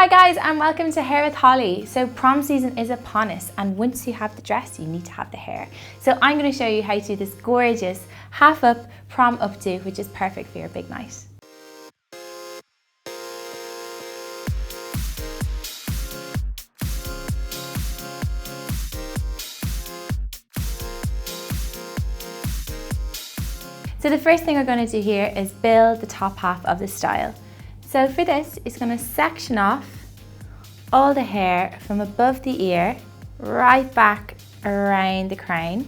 Hi guys, and welcome to Hair with Hollie. So prom season is upon us, and once you have the dress, you need to have the hair. So I'm going to show you how to do this gorgeous half up prom updo, which is perfect for your big night. So the first thing we're going to do here is build the top half of the style. So for this, it's going to section off all the hair from above the ear right back around the crown.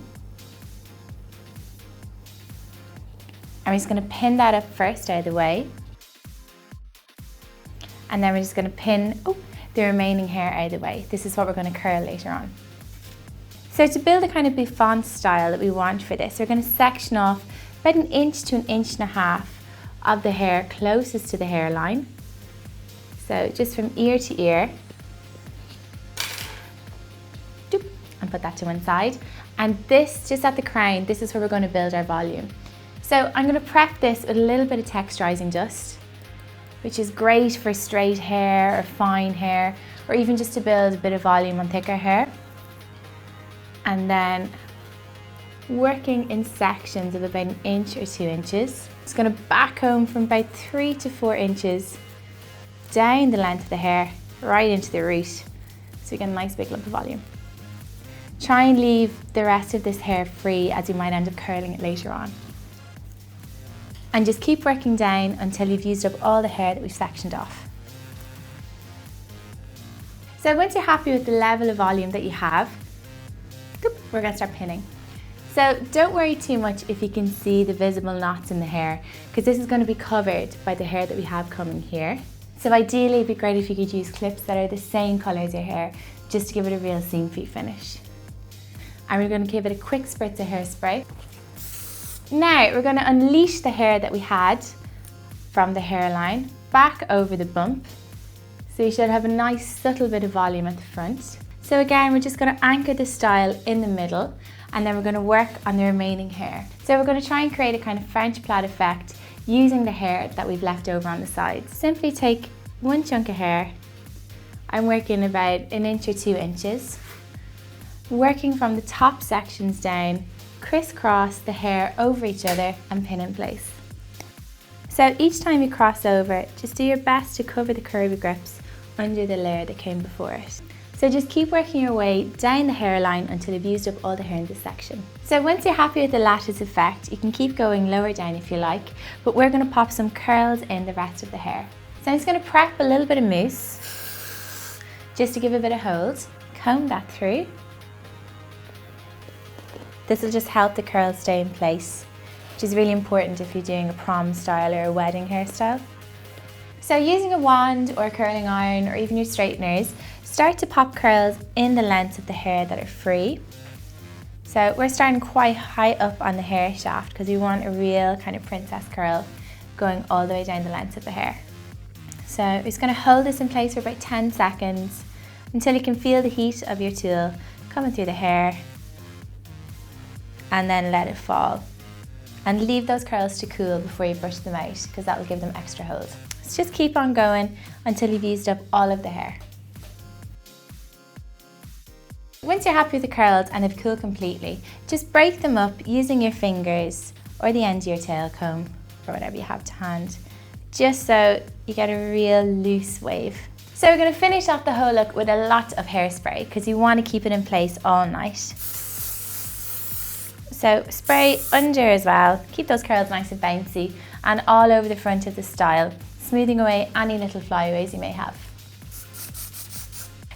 And we're just going to pin that up first out of the way. And then we're just going to pin the remaining hair out of the way. This is what we're going to curl later on. So to build a kind of bouffant style that we want for this, we're going to section off about 1 inch to 1.5 inches of the hair closest to the hairline. So just from ear to ear. And put that to one side. And this, just at the crown, this is where we're going to build our volume. So I'm going to prep this with a little bit of texturizing dust, which is great for straight hair or fine hair, or even just to build a bit of volume on thicker hair. And then working in sections of about 1 inch or 2 inches. It's going to back comb from about 3 to 4 inches down the length of the hair, right into the root, so you get a nice big lump of volume. Try and leave the rest of this hair free, as you might end up curling it later on. And just keep working down until you've used up all the hair that we've sectioned off. So once you're happy with the level of volume that you have, we're going to start pinning. So don't worry too much if you can see the visible knots in the hair, because this is going to be covered by the hair that we have coming here. So ideally it'd be great if you could use clips that are the same colour as your hair, just to give it a real seam feet finish. And we're going to give it a quick spritz of hairspray. Now we're going to unleash the hair that we had from the hairline back over the bump. So you should have a nice subtle bit of volume at the front. So again, we're just going to anchor the style in the middle, and then we're going to work on the remaining hair. So we're going to try and create a kind of French plait effect using the hair that we've left over on the sides. Simply take one chunk of hair. I'm working about 1 inch or 2 inches. Working from the top sections down, crisscross the hair over each other and pin in place. So each time you cross over, just do your best to cover the curvy grips under the layer that came before it. So just keep working your way down the hairline until you've used up all the hair in this section. So once you're happy with the lattice effect, you can keep going lower down if you like, but we're going to pop some curls in the rest of the hair. So I'm just going to prep a little bit of mousse, just to give a bit of hold. Comb that through. This will just help the curls stay in place, which is really important if you're doing a prom style or a wedding hairstyle. So using a wand or a curling iron or even your straighteners, start to pop curls in the lengths of the hair that are free. So we're starting quite high up on the hair shaft because we want a real kind of princess curl going all the way down the length of the hair. So we're just going to hold this in place for about 10 seconds until you can feel the heat of your tool coming through the hair, and then let it fall. And leave those curls to cool before you brush them out, because that will give them extra hold. So just keep on going until you've used up all of the hair. Once you're happy with the curls and they've cooled completely, just break them up using your fingers or the end of your tail comb or whatever you have to hand, just so you get a real loose wave. So we're going to finish off the whole look with a lot of hairspray, because you want to keep it in place all night. So spray under as well, keep those curls nice and bouncy, and all over the front of the style, smoothing away any little flyaways you may have.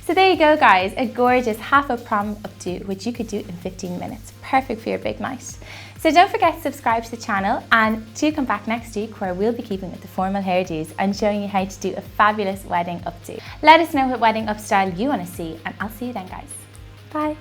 So there you go guys, a gorgeous half up prom updo, which you could do in 15 minutes. Perfect for your big night. So don't forget to subscribe to the channel, and do come back next week where we'll be keeping with the formal hairdos and showing you how to do a fabulous wedding updo. Let us know what wedding up style you want to see, and I'll see you then guys. Bye.